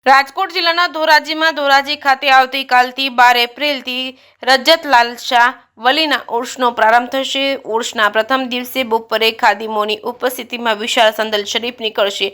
રાજકોટ જિલ્લાના ધોરાજીમાં ધોરાજી ખાતે આવતીકાલથી 12 એપ્રિલથી રજત લાલશાહ વલીના ઉર્સનો પ્રારંભ થશે। ઉર્સના પ્રથમ દિવસે બપોરે ખાદીમોની ઉપસ્થિતિમાં વિશાળ સંદલ શરીફ નીકળશે।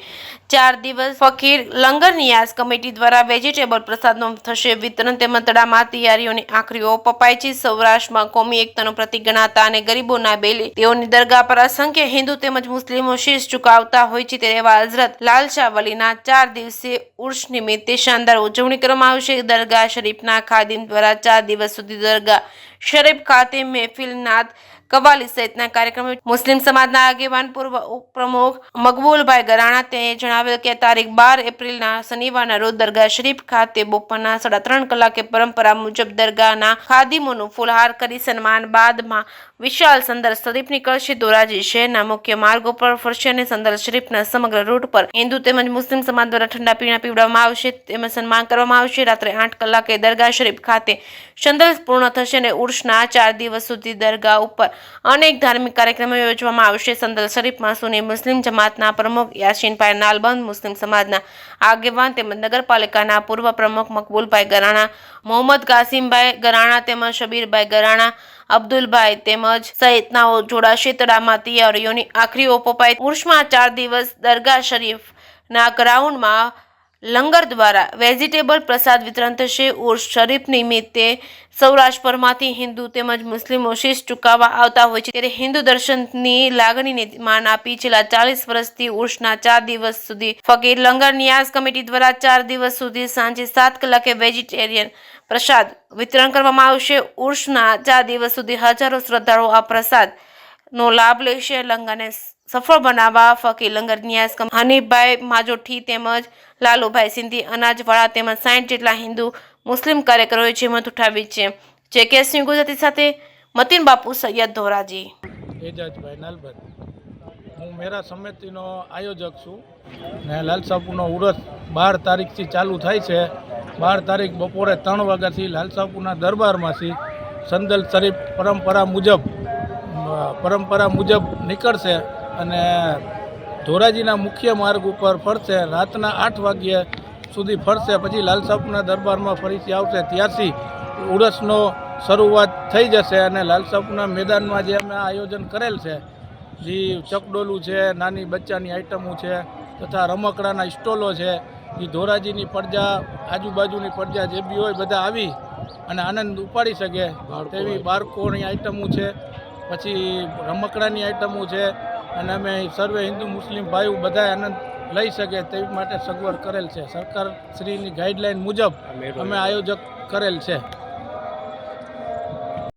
4 દિવસ ફકીર લંગર નિયાઝ કમિટી દ્વારા વેજીટેબલ પ્રસાદનો થશે વિતરણ તેમજ તડામાર તૈયારીઓની આખરી ઓપ અપાઈ છે। સૌરાષ્ટ્રમાં કોમી એકતાનું પ્રતીક ગણાતા અને ગરીબોના બેલી તેઓની દરગાહ પર અસંખ્ય હિન્દુ તેમજ મુસ્લિમો શીશ ઝુકાવતા હોય છે, ત્યારે એવા હઝરત લાલશાહ વલીના 4 દિવસીય ઉર્સ નિમિત્તે શાનદાર ઉજવણી કરવામાં આવશે। દરગાહ શરીફના ખાદિમ દ્વારા 4 દિવસ સુધી દરગાહ શરીફ ખાતે મહેફિલ, નાત, કવાલી સહિતના કાર્યક્રમો। મુસ્લિમ સમાજના આગેવાન પૂર્વ ઉપપ્રમુખ મકબૂલભાઈ ગરાણા તે જણાવેલ કે તારીખ 12 એપ્રિલના શનિવારના રોજ દરગાહ શરીફ ખાતે બપોરના 3.5 કલાકે પરંપરા મુજબ દરગાહના ખાદિમોનું ફુલહાર કરી સન્માન બાદમાં વિશાળ સંદલ શરીફ નીકળશે। ધોરાજી શહેરના મુખ્ય માર્ગો પર ફરશે અને સંદલ શરીફના સમગ્ર રૂટ પર હિન્દુ તેમજ મુસ્લિમ સમાજ દ્વારા ઠંડા પીણા પીવડાવવામાં આવશે તેમજ સન્માન કરવામાં આવશે। રાત્રે 8 કલાકે દરગાહ શરીફ ખાતે સંદલ પૂર્ણ થશે અને ઉર્સના 4 દિવસ સુધી દરગાહ ઉપર અનેક ધાર્મિક કાર્યક્રમો યોજવામાં આવશે। સંદલ શરીફમાં સુન્ની મુસ્લિમ જમાતના પ્રમુખ યાસીનભાઈ નાલબંધ, મુસ્લિમ સમાજના આગેવાન તેમજ નગરપાલિકાના પૂર્વ પ્રમુખ મકબૂલભાઈ ગરાણા, મોહમ્મદ કાસિમભાઈ ગરાણા તેમજ શબીરભાઈ ગરાણા, અબ્દુલભાઈ તેમજ સહિતનાઓ જોડાશે। તડામાર તૈયારીઓની આખરી ઓપ અપાઈ। ઉર્સમાં 4 દિવસ દરગાહ શરીફના ગ્રાઉન્ડમાં લંગર દ્વારા વેજીટેબલ પ્રસાદ વિતરણ થશે। ઉર્સ શરીફ નિમિત્તે સૌરાષ્ટ્રભરમાંથી હિન્દુ તેમજ મુસ્લિમો શીશ ઝુકાવવા આવતા હોય છે, ત્યારે હિન્દુ દર્શનની લાગણીને માન આપી છેલ્લા 40 વર્ષથી ઉર્સના 4 દિવસ સુધી ફકીર લંગર નિયાઝ કમિટી દ્વારા 4 દિવસ સુધી સાંજે 7 કલાકે વેજીટેરિયન પ્રસાદ વિતરણ કરવામાં આવશે। ઉર્સના 4 દિવસ સુધી હજારો શ્રદ્ધાળુઓ આ પ્રસાદનો લાભ લેશે। લંગરને સફળ બનાવવા ફકીર લંગર નિયાઝ હનીફભાઈ માજોઠી તેમજ લાલુભાઈ સિંધી, અનાજવાળા તેમજ 60 જેટલા હિન્દુ મુસ્લિમ કાર્યકરોએ જહેમત ઉઠાવી છે। જેકેએસ ન્યૂઝ ગુજરાતી સાથે મતીન બાપુ સૈયદ, ધોરાજી। એજાજભાઈ નાલબંધ, હું મેરા સમિતિનો આયોજક છું ને લાલશાહપુરનો ઉરસ 12 તારીખથી ચાલુ થાય છે। 12 તારીખ બપોરે 3 વાગ્યાથી લાલશાહપુરના દરબારમાંથી સંદલ શરીફ પરંપરા મુજબ નીકળશે અને ધોરાજીના મુખ્ય માર્ગ ઉપર ફરશે। રાતના 8 વાગ્યા સુધી ફરશે, પછી લાલશાહપુરના દરબારમાં ફરીથી આવશે। ત્યારથી ઉરસનો શરૂઆત થઈ જશે અને લાલશાહપુરના મેદાનમાં જે અમે આયોજન કરેલ છે, જે ચકડોલું છે, નાની બચ્ચાની આઈટમો છે તથા રમકડાના સ્ટોલો છે, એ ધોરાજીની પ્રજા, આજુબાજુની પ્રજા જે બી હોય બધા આવી અને આનંદ ઉપાડી શકે તેવી બાળકોની આઈટમો છે, પછી રમકડાની આઈટમો છે અને અમે સર્વે હિન્દુ મુસ્લિમ ભાઈઓ બધા આનંદ લઈ શકે તેવી માટે સગવડ કરેલ છે। સરકાર શ્રીની ગાઈડલાઈન મુજબ અમે આયોજક કરેલ છે।